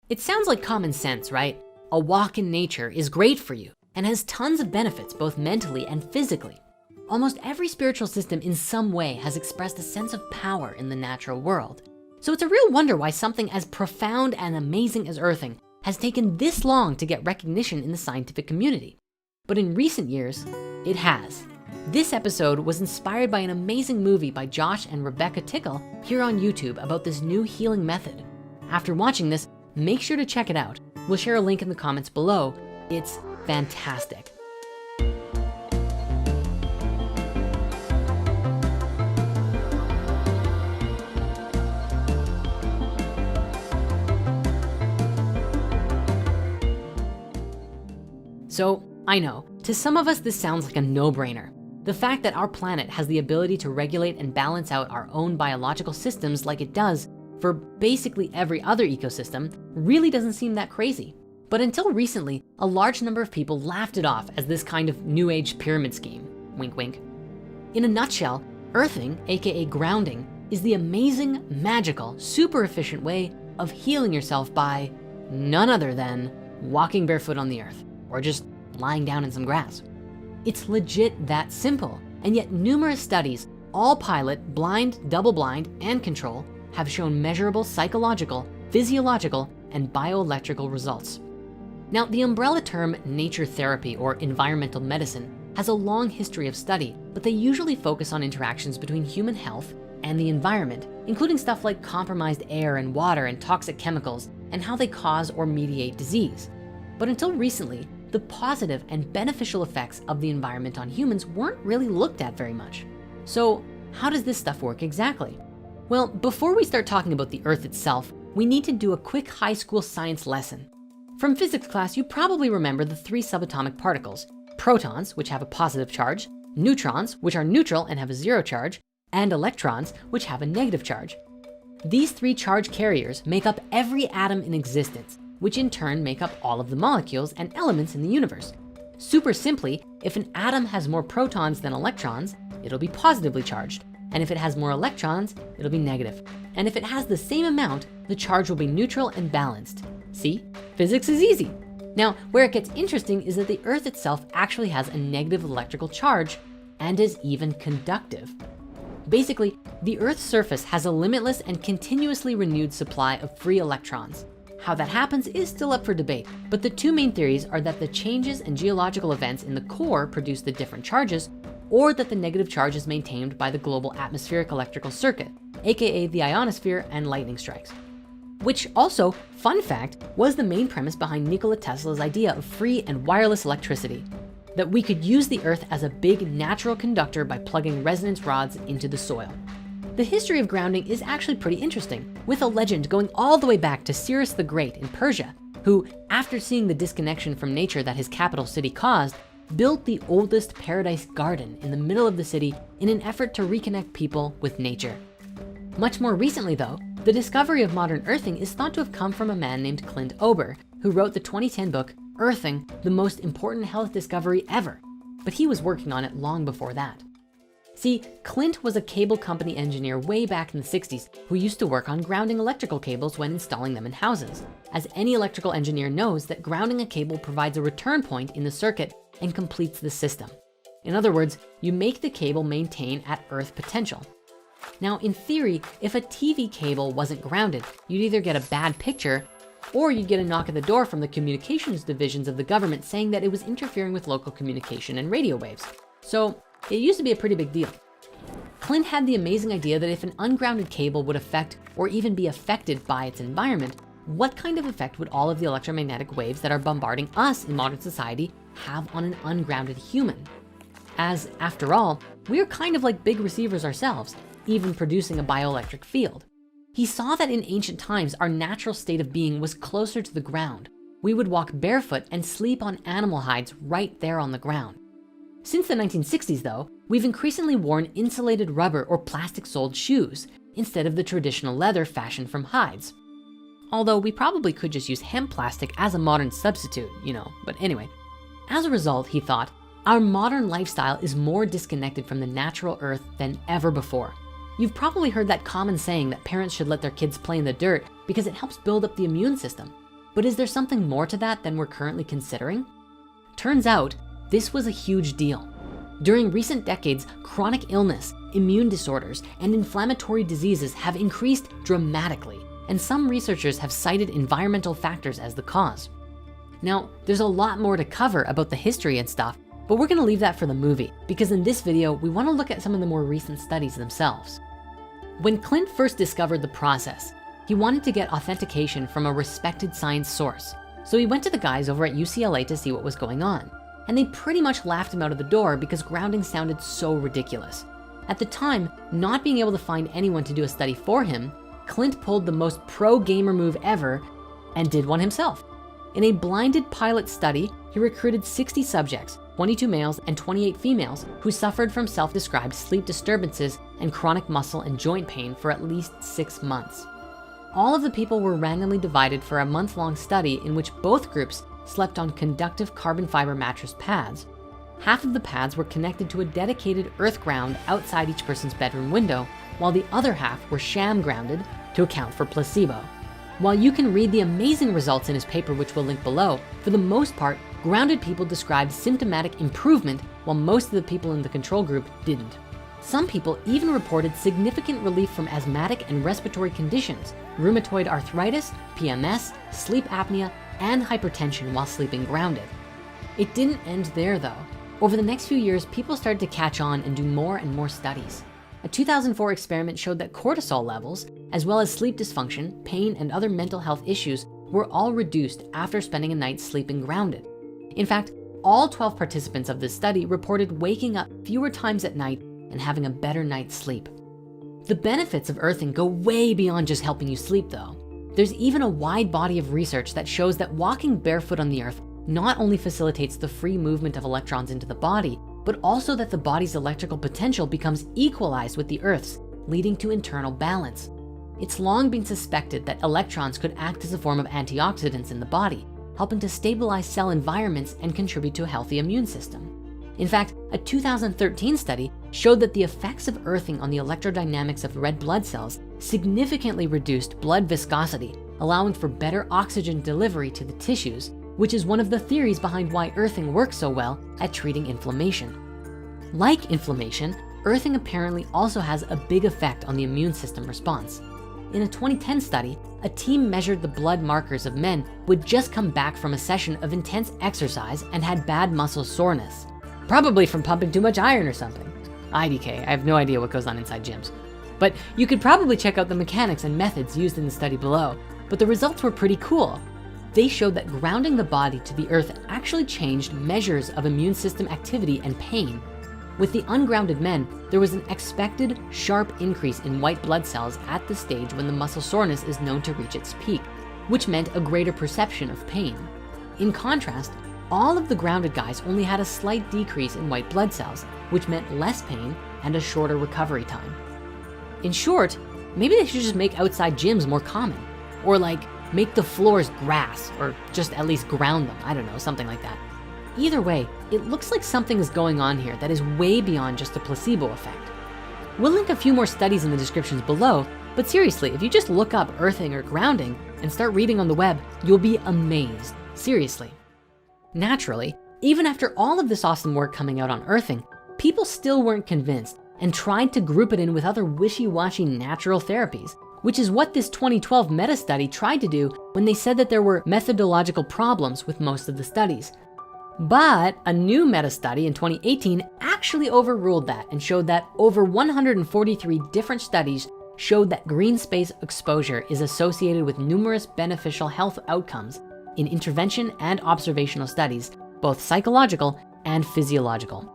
It sounds like common sense, right? A walk in nature is great for you and has tons of benefits both mentally and physically. Almost every spiritual system in some way has expressed a sense of power in the natural world. So it's a real wonder why something as profound and amazing as earthing has taken this long to get recognition in the scientific community. But in recent years, it has. This episode was inspired by an amazing movie by Josh and Rebecca Tickle here on YouTube about this new healing method. After watching this, make sure to check it out. We'll share a link in the comments below. It's fantastic. So I know, to some of us, this sounds like a no-brainer. The fact that our planet has the ability to regulate and balance out our own biological systems like it does for basically every other ecosystem really doesn't seem that crazy. But until recently, a large number of people laughed it off as this kind of new age pyramid scheme, wink, wink. In a nutshell, earthing, AKA grounding, is the amazing, magical, super efficient way of healing yourself by none other than walking barefoot on the earth or just lying down in some grass. It's legit that simple, and yet numerous studies, all pilot, blind, double-blind, and control, have shown measurable psychological, physiological, and bioelectrical results. Now, the umbrella term nature therapy or environmental medicine has a long history of study, but they usually focus on interactions between human health and the environment, including stuff like compromised air and water and toxic chemicals and how they cause or mediate disease. But until recently, the positive and beneficial effects of the environment on humans weren't really looked at very much. So how does this stuff work exactly? Well, before we start talking about the earth itself, we need to do a quick high school science lesson. From physics class, you probably remember the 3 subatomic particles: protons, which have a positive charge, neutrons, which are neutral and have a 0 charge, and electrons, which have a negative charge. These 3 charge carriers make up every atom in existence, which in turn make up all of the molecules and elements in the universe. Super simply, if an atom has more protons than electrons, it'll be positively charged. And if it has more electrons, it'll be negative. And if it has the same amount, the charge will be neutral and balanced. See, physics is easy. Now, where it gets interesting is that the earth itself actually has a negative electrical charge and is even conductive. Basically, the earth's surface has a limitless and continuously renewed supply of free electrons. How that happens is still up for debate, but the 2 main theories are that the changes and geological events in the core produce the different charges, or that the negative charge is maintained by the global atmospheric electrical circuit, AKA the ionosphere and lightning strikes. Which also, fun fact, was the main premise behind Nikola Tesla's idea of free and wireless electricity, that we could use the earth as a big natural conductor by plugging resonance rods into the soil. The history of grounding is actually pretty interesting, with a legend going all the way back to Cyrus the Great in Persia, who, after seeing the disconnection from nature that his capital city caused, built the oldest paradise garden in the middle of the city in an effort to reconnect people with nature. Much more recently though, the discovery of modern earthing is thought to have come from a man named Clint Ober, who wrote the 2010 book, Earthing, the Most Important Health Discovery Ever. But he was working on it long before that. See, Clint was a cable company engineer way back in the 60s who used to work on grounding electrical cables when installing them in houses. As any electrical engineer knows that grounding a cable provides a return point in the circuit and completes the system. In other words, you make the cable maintain at earth potential. Now, in theory, if a TV cable wasn't grounded, you'd either get a bad picture or you'd get a knock at the door from the communications divisions of the government saying that it was interfering with local communication and radio waves. So it used to be a pretty big deal. Clint had the amazing idea that if an ungrounded cable would affect or even be affected by its environment, what kind of effect would all of the electromagnetic waves that are bombarding us in modern society have on an ungrounded human? As, after all, we are kind of like big receivers ourselves, even producing a bioelectric field. He saw that in ancient times, our natural state of being was closer to the ground. We would walk barefoot and sleep on animal hides right there on the ground. Since the 1960s though, we've increasingly worn insulated rubber or plastic-soled shoes instead of the traditional leather fashioned from hides. Although we probably could just use hemp plastic as a modern substitute, but anyway. As a result, he thought, our modern lifestyle is more disconnected from the natural earth than ever before. You've probably heard that common saying that parents should let their kids play in the dirt because it helps build up the immune system. But is there something more to that than we're currently considering? Turns out, this was a huge deal. During recent decades, chronic illness, immune disorders, and inflammatory diseases have increased dramatically, and some researchers have cited environmental factors as the cause. Now, there's a lot more to cover about the history and stuff, but we're gonna leave that for the movie, because in this video, we wanna look at some of the more recent studies themselves. When Clint first discovered the process, he wanted to get authentication from a respected science source. So he went to the guys over at UCLA to see what was going on. And they pretty much laughed him out of the door because grounding sounded so ridiculous. At the time, not being able to find anyone to do a study for him, Clint pulled the most pro gamer move ever and did one himself. In a blinded pilot study, he recruited 60 subjects, 22 males and 28 females, who suffered from self-described sleep disturbances and chronic muscle and joint pain for at least 6 months. All of the people were randomly divided for a month-long study in which both groups slept on conductive carbon fiber mattress pads. Half of the pads were connected to a dedicated earth ground outside each person's bedroom window, while the other half were sham grounded to account for placebo. While you can read the amazing results in his paper, which we'll link below, for the most part, grounded people described symptomatic improvement, while most of the people in the control group didn't. Some people even reported significant relief from asthmatic and respiratory conditions, rheumatoid arthritis, PMS, sleep apnea, and hypertension while sleeping grounded. It didn't end there though. Over the next few years, people started to catch on and do more and more studies. A 2004 experiment showed that cortisol levels, as well as sleep dysfunction, pain, and other mental health issues were all reduced after spending a night sleeping grounded. In fact, all 12 participants of this study reported waking up fewer times at night and having a better night's sleep. The benefits of earthing go way beyond just helping you sleep though. There's even a wide body of research that shows that walking barefoot on the earth not only facilitates the free movement of electrons into the body, but also that the body's electrical potential becomes equalized with the earth's, leading to internal balance. It's long been suspected that electrons could act as a form of antioxidants in the body, helping to stabilize cell environments and contribute to a healthy immune system. In fact, a 2013 study showed that the effects of earthing on the electrodynamics of red blood cells significantly reduced blood viscosity, allowing for better oxygen delivery to the tissues, which is one of the theories behind why earthing works so well at treating inflammation. Like inflammation, earthing apparently also has a big effect on the immune system response. In a 2010 study, a team measured the blood markers of men who had just come back from a session of intense exercise and had bad muscle soreness, probably from pumping too much iron or something. IDK, I have no idea what goes on inside gyms. But you could probably check out the mechanics and methods used in the study below, but the results were pretty cool. They showed that grounding the body to the earth actually changed measures of immune system activity and pain. With the ungrounded men, there was an expected sharp increase in white blood cells at the stage when the muscle soreness is known to reach its peak, which meant a greater perception of pain. In contrast, all of the grounded guys only had a slight decrease in white blood cells, which meant less pain and a shorter recovery time. In short, maybe they should just make outside gyms more common, or like make the floors grass, or just at least ground them. I don't know, something like that. Either way, it looks like something is going on here that is way beyond just a placebo effect. We'll link a few more studies in the descriptions below, but seriously, if you just look up earthing or grounding and start reading on the web, you'll be amazed, seriously. Naturally, even after all of this awesome work coming out on earthing, people still weren't convinced and tried to group it in with other wishy-washy natural therapies, which is what this 2012 meta-study tried to do when they said that there were methodological problems with most of the studies. But a new meta-study in 2018 actually overruled that and showed that over 143 different studies showed that green space exposure is associated with numerous beneficial health outcomes in intervention and observational studies, both psychological and physiological.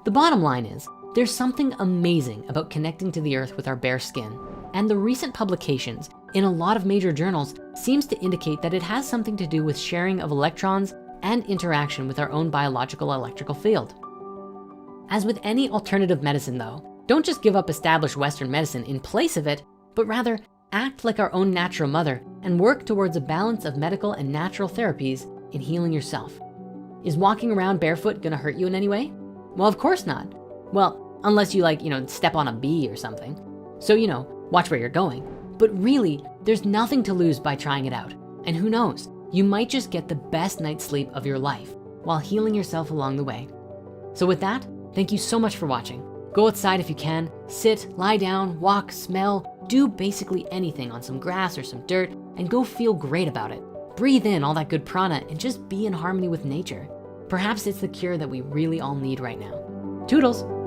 The bottom line is, there's something amazing about connecting to the earth with our bare skin, and the recent publications in a lot of major journals seems to indicate that it has something to do with sharing of electrons and interaction with our own biological electrical field. As with any alternative medicine though, don't just give up established Western medicine in place of it, but rather act like our own natural mother and work towards a balance of medical and natural therapies in healing yourself. Is walking around barefoot gonna hurt you in any way? Well, of course not. Well, unless you step on a bee or something. So, watch where you're going. But really, there's nothing to lose by trying it out. And who knows, you might just get the best night's sleep of your life while healing yourself along the way. So with that, thank you so much for watching. Go outside if you can, sit, lie down, walk, smell, do basically anything on some grass or some dirt, and go feel great about it. Breathe in all that good prana and just be in harmony with nature. Perhaps it's the cure that we really all need right now. Toodles.